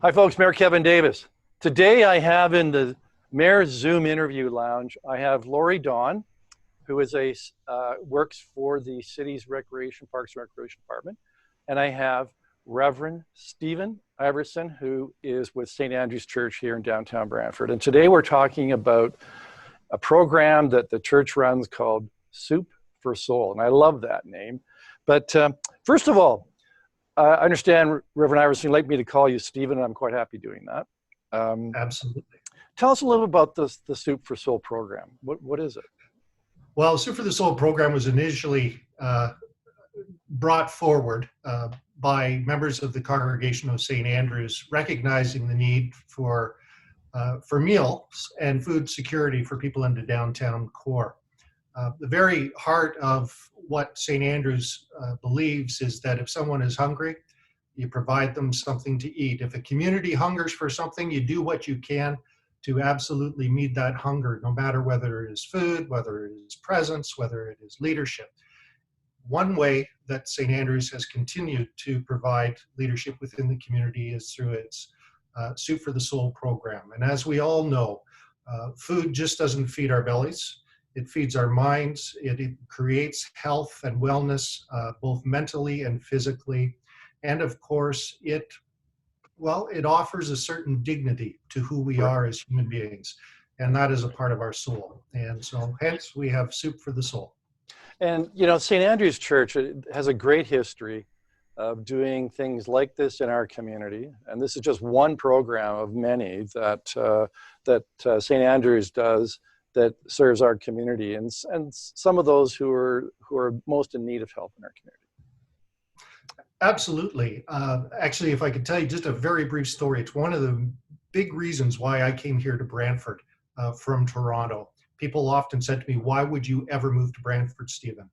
Hi, folks. Mayor Kevin Davis. Today I have in the Mayor's Zoom interview lounge, I have Lori-Dawn, who is works for the city's Parks and Recreation Department. And I have Reverend Iverson, who is with St. Andrew's Church here in downtown Brantford. And today we're talking about a program that the church runs called Soup for Soul. And I love that name. But first of all, I understand, Reverend Iverson, you'd like me to call you Stephen, and I'm quite happy doing that. Absolutely. Tell us a little about the Soup for Soul program. What is it? Well, Soup for the Soul program was initially brought forward by members of the congregation of St. Andrews, recognizing the need for meals and food security for people in the downtown core. The very heart of what St. Andrews believes is that if someone is hungry, you provide them something to eat. If a community hungers for something, you do what you can to absolutely meet that hunger, no matter whether it is food, whether it is presence, whether it is leadership. One way that St. Andrews has continued to provide leadership within the community is through its Soup for the Soul program. And as we all know, food just doesn't feed our bellies. It feeds our minds. It creates health and wellness, both mentally and physically. And of course, it offers a certain dignity to who we are as human beings. And that is a part of our soul. And so hence we have Soup for the Soul. And, you know, St. Andrew's Church has a great history of doing things like this in our community. And this is just one program of many that St. Andrew's does that serves our community and some of those who are most in need of help in our community. Absolutely. Actually, if I could tell you just a very brief story, it's one of the big reasons why I came here to Brantford from Toronto. People often said to me, why would you ever move to Brantford, Stephen?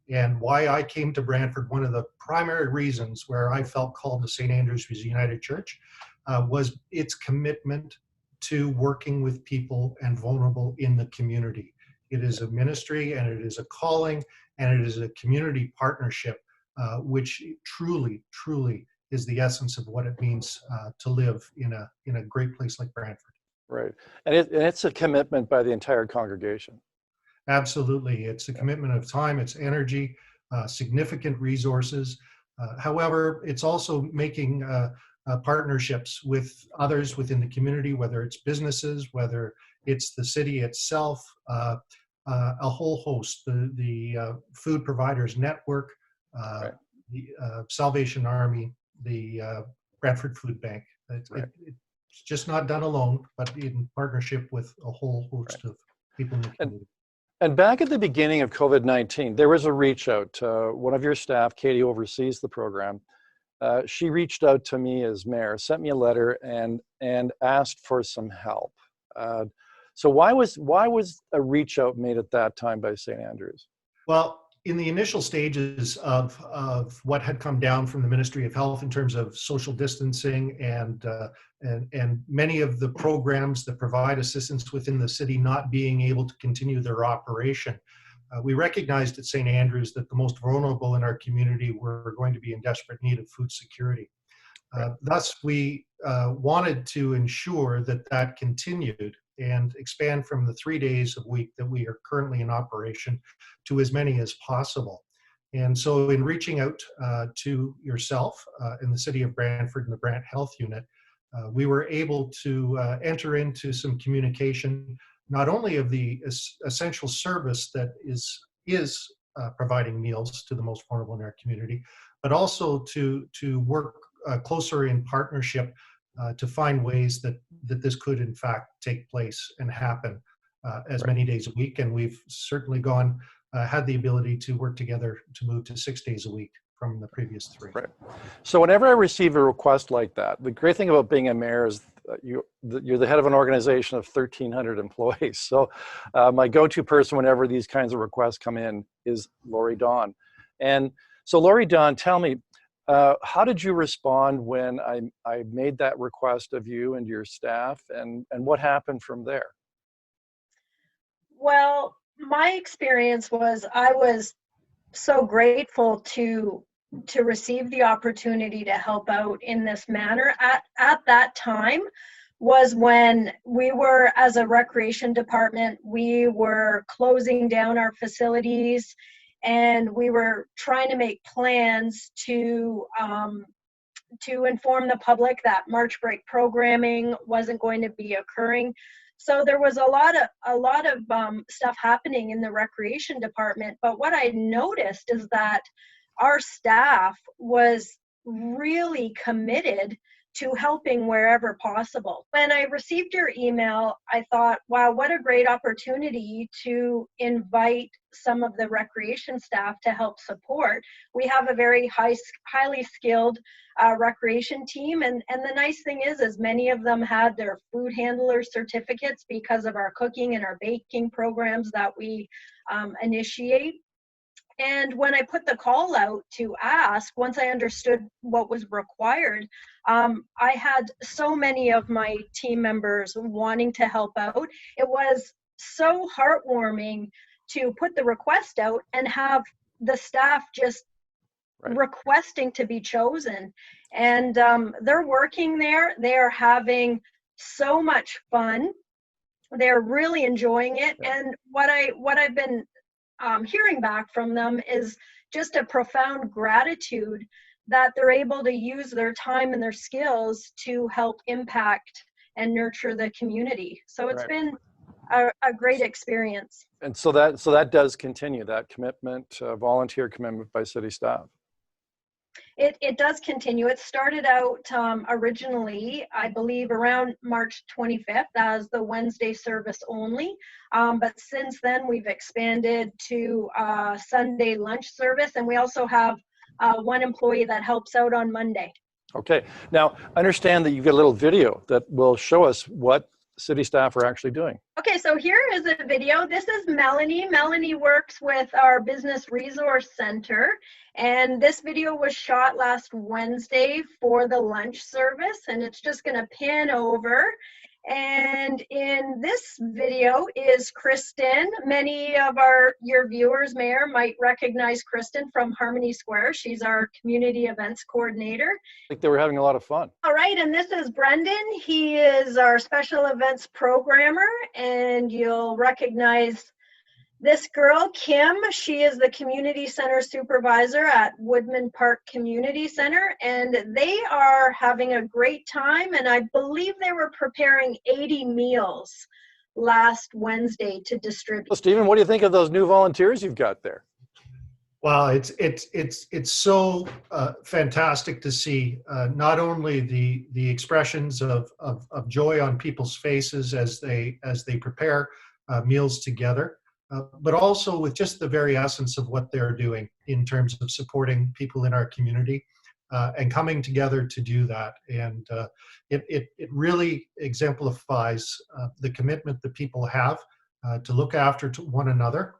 And why I came to Brantford, one of the primary reasons where I felt called to St. Andrew's United Church was its commitment to working with people and vulnerable in the community. It is a ministry and it is a calling and it is a community partnership, which truly, truly is the essence of what it means to live in a great place like Brantford. Right, and it's a commitment by the entire congregation. Absolutely, it's a commitment of time, it's energy, significant resources. However, it's also making partnerships with others within the community, whether it's businesses, whether it's the city itself, a whole host, the Food Providers Network, Right. the Salvation Army, the Brantford Food Bank. It's just not done alone, but in partnership with a whole host of people in the community. And back at the beginning of COVID-19, there was a reach out to one of your staff. Katie oversees the program. She reached out to me as mayor, sent me a letter and asked for some help. So why was a reach out made at that time by St. Andrews? Well, in the initial stages of what had come down from the Ministry of Health in terms of social distancing and many of the programs that provide assistance within the city not being able to continue their operation, we recognized at St. Andrews that the most vulnerable in our community were going to be in desperate need of food security. Thus, we wanted to ensure that that continued and expand from the 3 days a week that we are currently in operation to as many as possible. And so in reaching out to yourself in the City of Brantford and the Brant Health Unit, we were able to enter into some communication, not only of the essential service that is providing meals to the most vulnerable in our community, but also to work closer in partnership to find ways that this could in fact take place and happen as many days a week. And we've certainly had the ability to work together to move to 6 days a week from the previous 3. Right. So whenever I receive a request like that, the great thing about being a mayor is you're the head of an organization of 1,300 employees. So my go-to person whenever these kinds of requests come in is Lori-Dawn. And so Lori-Dawn, tell me, how did you respond when I made that request of you and your staff, and what happened from there? Well, my experience was I was so grateful to to receive the opportunity to help out in this manner at that time was when we were, as a recreation department, we were closing down our facilities, and we were trying to make plans to inform the public that March break programming wasn't going to be occurring. So there was a lot of stuff happening in the recreation department. But what I noticed is that our staff was really committed to helping wherever possible. When I received your email, I thought, wow, what a great opportunity to invite some of the recreation staff to help support. We have a very highly skilled recreation team, and the nice thing is many of them had their food handler certificates because of our cooking and our baking programs that we initiate. And when I put the call out to ask, once I understood what was required, I had so many of my team members wanting to help out. It was so heartwarming to put the request out and have the staff just requesting to be chosen. And they're working there. They are having so much fun. They're really enjoying it. And what I've been hearing back from them is just a profound gratitude that they're able to use their time and their skills to help impact and nurture the community. So it's been a great experience. And so that does continue, that commitment, volunteer commitment by city staff. It does continue. It started out originally, I believe, around March 25th as the Wednesday service only. But since then, we've expanded to Sunday lunch service, and we also have one employee that helps out on Monday. Okay. Now, understand that you've got a little video that will show us what city staff are actually doing. Okay, so here is a video. This is Melanie. Melanie works with our Business Resource Center, and this video was shot last Wednesday for the lunch service, and it's just going to pan over. And in this video is Kristen. Many of your viewers, Mayor, might recognize Kristen from Harmony Square. She's our community events coordinator. I think they were having a lot of fun. All right, and this is Brendan. He is our special events programmer, and you'll recognize this girl, Kim. She is the community center supervisor at Woodman Park Community Center, and they are having a great time, and I believe they were preparing 80 meals last Wednesday to distribute. Well, Stephen, what do you think of those new volunteers you've got there? Well, it's so fantastic to see not only the expressions of joy on people's faces as they prepare meals together, but also with just the very essence of what they're doing in terms of supporting people in our community and coming together to do that. And it really exemplifies the commitment that people have to look after one another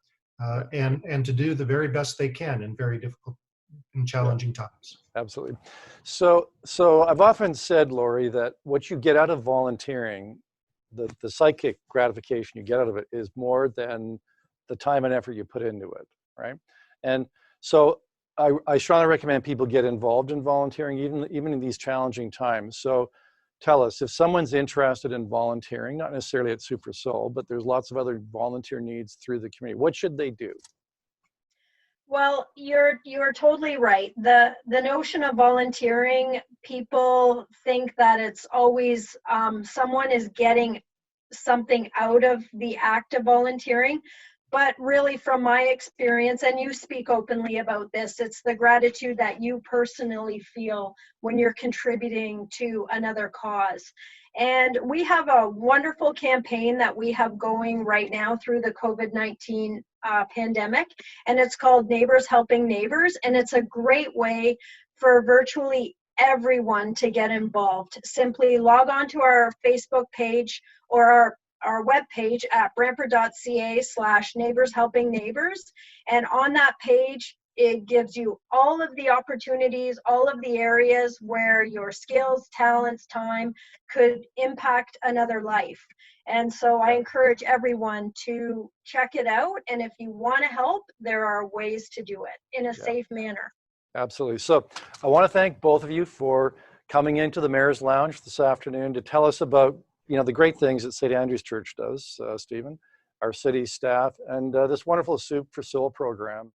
and to do the very best they can in very difficult and challenging times. Absolutely. So I've often said, Lori, that what you get out of volunteering, the psychic gratification you get out of it is more than the time and effort you put into it, right? And so I strongly recommend people get involved in volunteering, even in these challenging times. So tell us, if someone's interested in volunteering, not necessarily at Super Soul, but there's lots of other volunteer needs through the community, what should they do? Well, you're totally right. The notion of volunteering, people think that it's always someone is getting something out of the act of volunteering. But really, from my experience, and you speak openly about this, it's the gratitude that you personally feel when you're contributing to another cause. And we have a wonderful campaign that we have going right now through the COVID-19 pandemic, and it's called Neighbors Helping Neighbors. And it's a great way for virtually everyone to get involved. Simply log on to our Facebook page or our webpage at brantford.ca/neighbors helping neighbors. And on that page, it gives you all of the opportunities, all of the areas where your skills, talents, time could impact another life. And so I encourage everyone to check it out. And if you want to help, there are ways to do it in a safe manner. Absolutely. So I want to thank both of you for coming into the Mayor's Lounge this afternoon to tell us about, the great things that St. Andrew's Church does, Stephen, our city staff, and this wonderful Soup for Soul program.